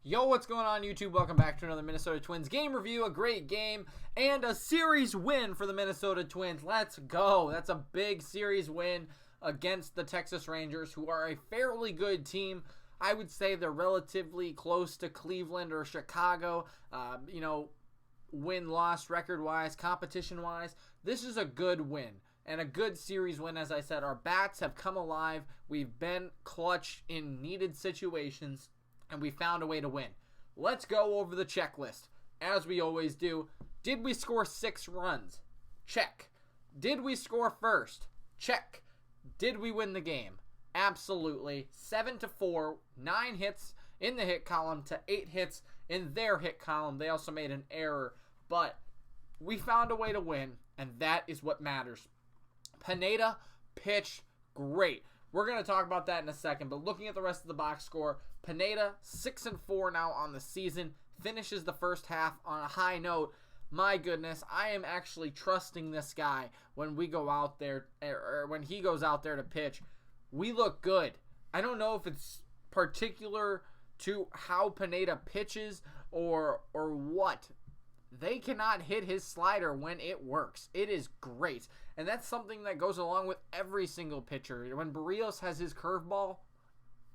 Yo, what's going on, YouTube? Welcome back to another Minnesota Twins game review. A great game and a series win for the Minnesota Twins. Let's go. That's a big series win against the Texas Rangers, who are a fairly good team. I would say they're relatively close to Cleveland or Chicago, win-loss record-wise, competition-wise. This is a good win and a good series win. As I said, our bats have come alive. We've been clutch in needed situations, and we found a way to win. Let's go over the checklist, as we always do. Did we score 6 runs? Check. Did we score first? Check. Did we win the game? Absolutely. 7-4, 9 hits in the hit column to 8 hits in their hit column. They also made an error, but we found a way to win, and that is what matters. Pineda pitched great. We're going to talk about that in a second, but looking at the rest of the box score, Pineda 6-4 now on the season, finishes the first half on a high note. My goodness, I am actually trusting this guy when we go out there, or when he goes out there to pitch. We look good. I don't know if it's particular to how Pineda pitches or what. They cannot hit his slider when it works. It is great. And that's something that goes along with every single pitcher. When Barrios has his curveball,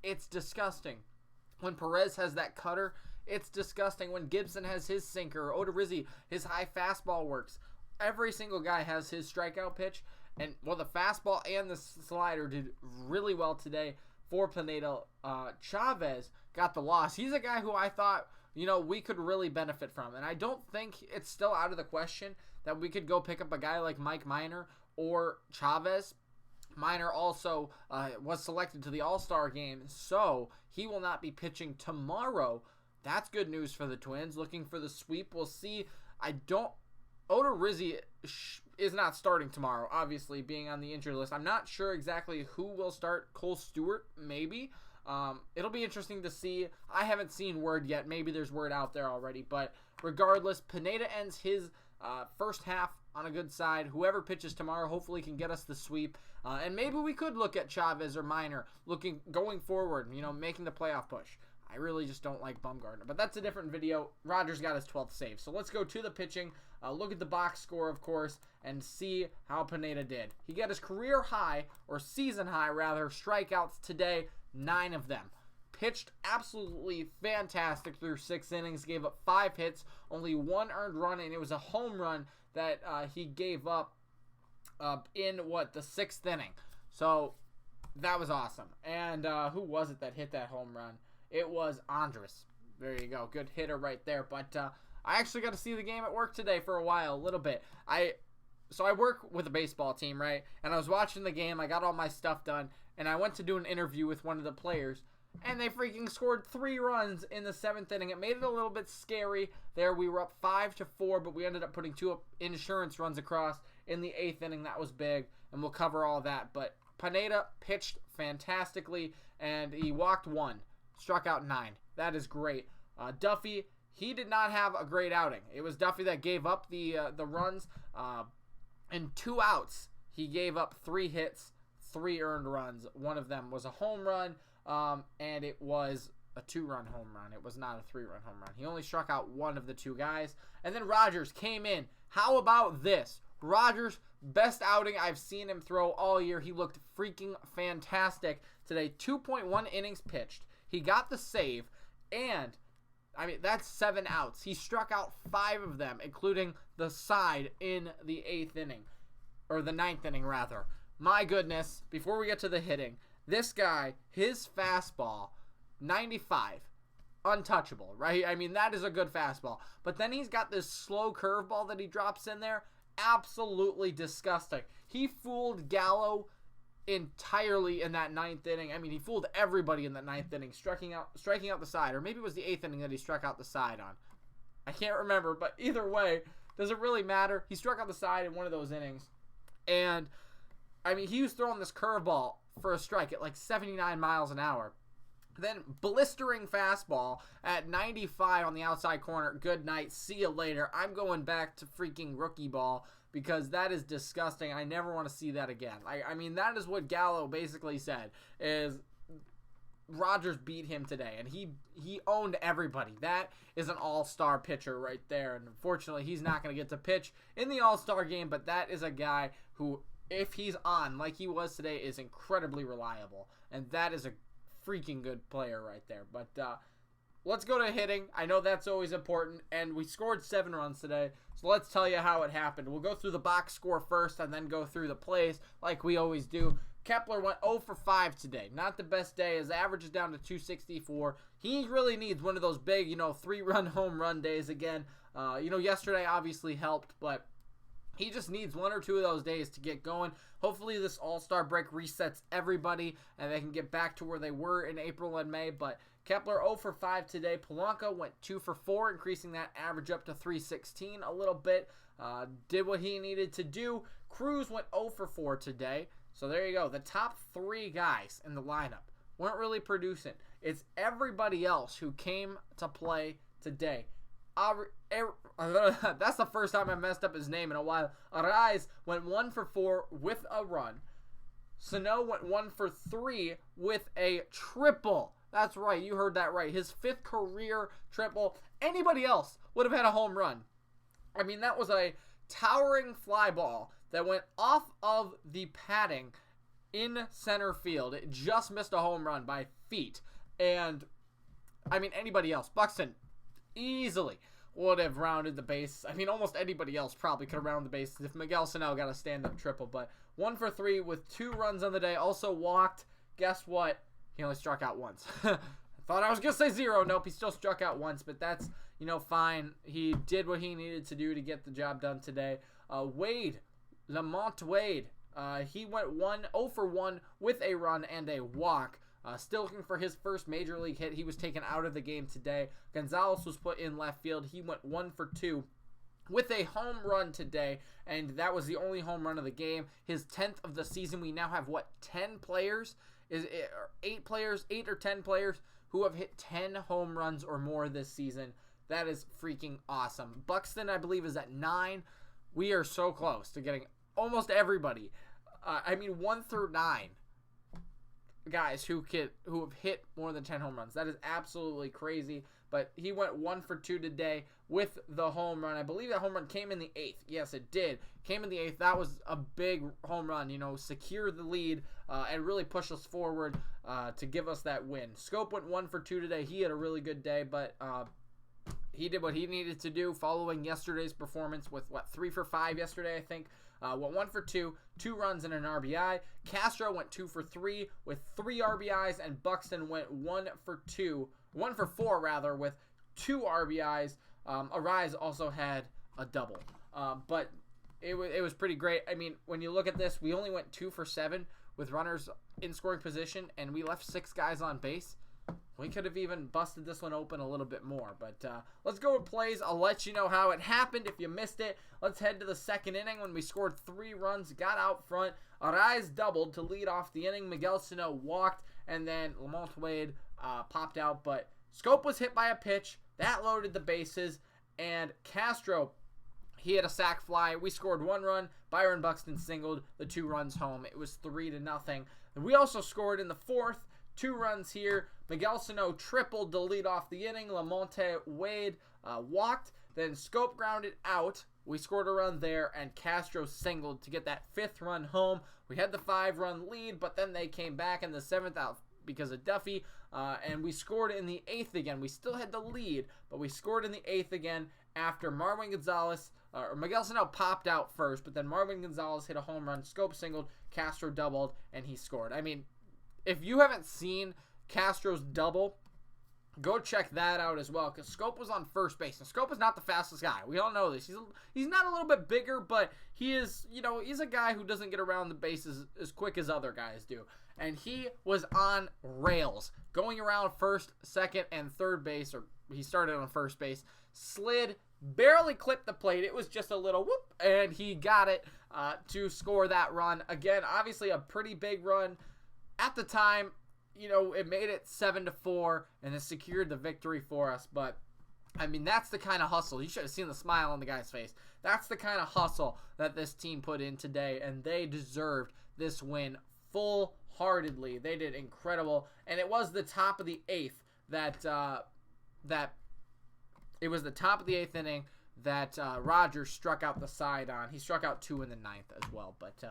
it's disgusting. When Perez has that cutter, it's disgusting. When Gibson has his sinker, Odorizzi, his high fastball works. Every single guy has his strikeout pitch. And, well, the fastball and the slider did really well today for Pineda. Chavez got the loss. He's a guy who I thought, we could really benefit from. And I don't think it's still out of the question that we could go pick up a guy like Mike Minor or Chavez. Minor also was selected to the All-Star game, so he will not be pitching tomorrow. That's good news for the Twins. Looking for the sweep. We'll see. Odorizzi is not starting tomorrow, obviously, being on the injured list. I'm not sure exactly who will start. Cole Stewart, maybe. It'll be interesting to see. I haven't seen word yet. Maybe there's word out there already. But regardless, Pineda ends his first half on a good side. Whoever pitches tomorrow hopefully can get us the sweep. And maybe we could look at Chavez or Minor going forward, making the playoff push. I really just don't like Bumgarner. But that's a different video. Rogers got his 12th save. So let's go to the pitching. Look at the box score, of course, and see how Pineda did. He got his career high, or season high, rather, strikeouts today. 9 of them. Pitched absolutely fantastic through 6 innings. Gave up 5 hits. Only 1 earned run, and it was a home run that he gave up in, the 6th inning. So that was awesome. And who was it that hit that home run? It was Andres. There you go. Good hitter right there. But I actually got to see the game at work today for a while, a little bit. So I work with a baseball team, right? And I was watching the game. I got all my stuff done. And I went to do an interview with one of the players. And they freaking scored 3 runs in the 7th inning. It made it a little bit scary there. We were up 5-4, but we ended up putting 2 insurance runs across in the 8th inning. That was big. And we'll cover all that. But Pineda pitched fantastically. And he walked 1. Struck out 9. That is great. Duffy, he did not have a great outing. It was Duffy that gave up the runs. In 2 outs, he gave up 3 hits, 3 earned runs. One of them was a home run, and it was a 2-run home run. It was not a 3-run home run. He only struck out 1 of the 2 guys. And then Rogers came in. How about this? Rogers, best outing I've seen him throw all year. He looked freaking fantastic today. 2.1 innings pitched. He got the save, and, that's 7 outs. He struck out 5 of them, including the side in the 8th inning, or the 9th inning, rather. My goodness, before we get to the hitting, this guy, his fastball, 95, untouchable, right? That is a good fastball. But then he's got this slow curveball that he drops in there, absolutely disgusting. He fooled Gallo entirely in that 9th inning. He fooled everybody in that 9th inning, striking out the side, or maybe it was the 8th inning that he struck out the side on. I can't remember, but either way, does it really matter? He struck out the side in one of those innings, and he was throwing this curveball for a strike at 79 miles an hour. Then blistering fastball at 95 on the outside corner. Good night. See you later. I'm going back to freaking rookie ball because that is disgusting. I never want to see that again. That is what Gallo basically said, is Rogers beat him today, and he owned everybody. That is an all-star pitcher right there, and unfortunately, he's not going to get to pitch in the all-star game, but that is a guy who, if he's on like he was today, is incredibly reliable, and that is a freaking good player right there. But let's go to hitting. I know that's always important, and we scored 7 runs today, so let's tell you how it happened. We'll go through the box score first and then go through the plays like we always do. Kepler went 0 for 5 today. Not the best day. His average is down to 264. He really needs one of those big, 3-run home run days again. Yesterday obviously helped, but he just needs 1 or 2 of those days to get going. Hopefully this All-Star break resets everybody and they can get back to where they were in April and May. But Kepler 0 for 5 today. Polanco went 2 for 4, increasing that average up to 316 a little bit. Did what he needed to do. Cruz went 0 for 4 today. So there you go. The top 3 guys in the lineup weren't really producing. It's everybody else who came to play today. That's the first time I messed up his name in a while. Arraez went 1 for 4 with a run. Sano went 1 for 3 with a triple. That's right. You heard that right. His 5th career triple. Anybody else would have had a home run. I mean, that was a towering fly ball that went off of the padding in center field. It just missed a home run by feet. And, I mean, anybody else. Buxton easily would have rounded the base. I mean, almost anybody else probably could have rounded the bases if Miguel Sano got a stand-up triple. But 1 for 3 with 2 runs on the day. Also walked. Guess what? He only struck out once. I thought I was going to say 0. Nope, he still struck out once. But that's, fine. He did what he needed to do to get the job done today. Lamont Wade, he went 0 for 1 with a run and a walk. Still looking for his first major league hit. He was taken out of the game today. Gonzalez was put in left field. He went 1 for 2 with a home run today, and that was the only home run of the game. His 10th of the season. We now have, 10 players? 8 players, 8 or 10 players who have hit 10 home runs or more this season. That is freaking awesome. Buxton, I believe, is at 9. We are so close to getting almost everybody. 1 through 9 guys who have hit more than 10 home runs. That is absolutely crazy. But he went 1 for 2 today with the home run. I believe that home run came in the 8th. Yes, it did. Came in the 8th. That was a big home run. Secure the lead and really push us forward to give us that win. Scope went 1 for 2 today. He had a really good day, but he did what he needed to do following yesterday's performance with, 3 for 5 yesterday, I think. Went 1 for 2, 2 runs and an RBI. Castro went 2 for 3 with 3 RBIs, and Buxton went 1 for 4 rather, with 2 RBIs. Arraez also had a double. But it was pretty great. I mean, when you look at this, we only went 2 for 7 with runners in scoring position, and we left 6 guys on base. We could have even busted this one open a little bit more. But let's go with plays. I'll let you know how it happened if you missed it. Let's head to the second inning when we scored 3 runs, got out front. Arraez doubled to lead off the inning. Miguel Sano walked, and then Lamont Wade popped out. But Scope was hit by a pitch. That loaded the bases. And Castro, he had a sac fly. We scored 1 run. Byron Buxton singled the 2 runs home. It was 3-0. And we also scored in the 4th. 2 runs here. Miguel Sano tripled to lead off the inning. Lamonte Wade walked. Then Scope grounded out. We scored a run there, and Castro singled to get that 5th run home. We had the 5-run lead, but then they came back in the 7th out because of Duffy, and we scored in the 8th again. We still had the lead, but we scored in the 8th again after Marwin Gonzalez, or Miguel Sano popped out first, but then Marwin Gonzalez hit a home run. Scope singled, Castro doubled, and he scored. I mean, if you haven't seen Castro's double, go check that out as well, because Scope was on first base, and Scope is not the fastest guy. We all know this. He's not a little bit bigger, but he is, he's a guy who doesn't get around the bases as quick as other guys do. And he was on rails, going around first, second, and third base, or he started on first base, slid, barely clipped the plate. It was just a little whoop, and he got it to score that run. Again, obviously a pretty big run. At the time, it made it 7-4, and it secured the victory for us. But, I mean, that's the kind of hustle. You should have seen the smile on the guy's face. That's the kind of hustle that this team put in today, and they deserved this win. Full wholeheartedly. They did incredible, and it was the top of the 8th it was the top of the 8th inning that Rogers struck out the side on. He struck out 2 in the 9th as well. But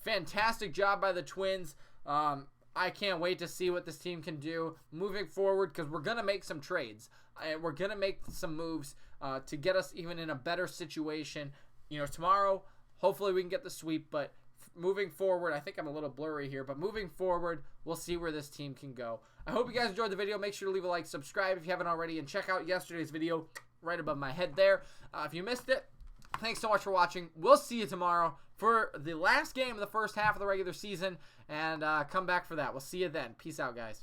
fantastic job by the Twins. I can't wait to see what this team can do moving forward, because we're going to make some trades. We're going to make some moves to get us even in a better situation. Tomorrow, hopefully we can get the sweep, but moving forward, I think I'm a little blurry here, but moving forward, we'll see where this team can go. I hope you guys enjoyed the video. Make sure to leave a like, subscribe if you haven't already, and check out yesterday's video right above my head there. If you missed it, thanks so much for watching. We'll see you tomorrow for the last game of the first half of the regular season, and come back for that. We'll see you then. Peace out, guys.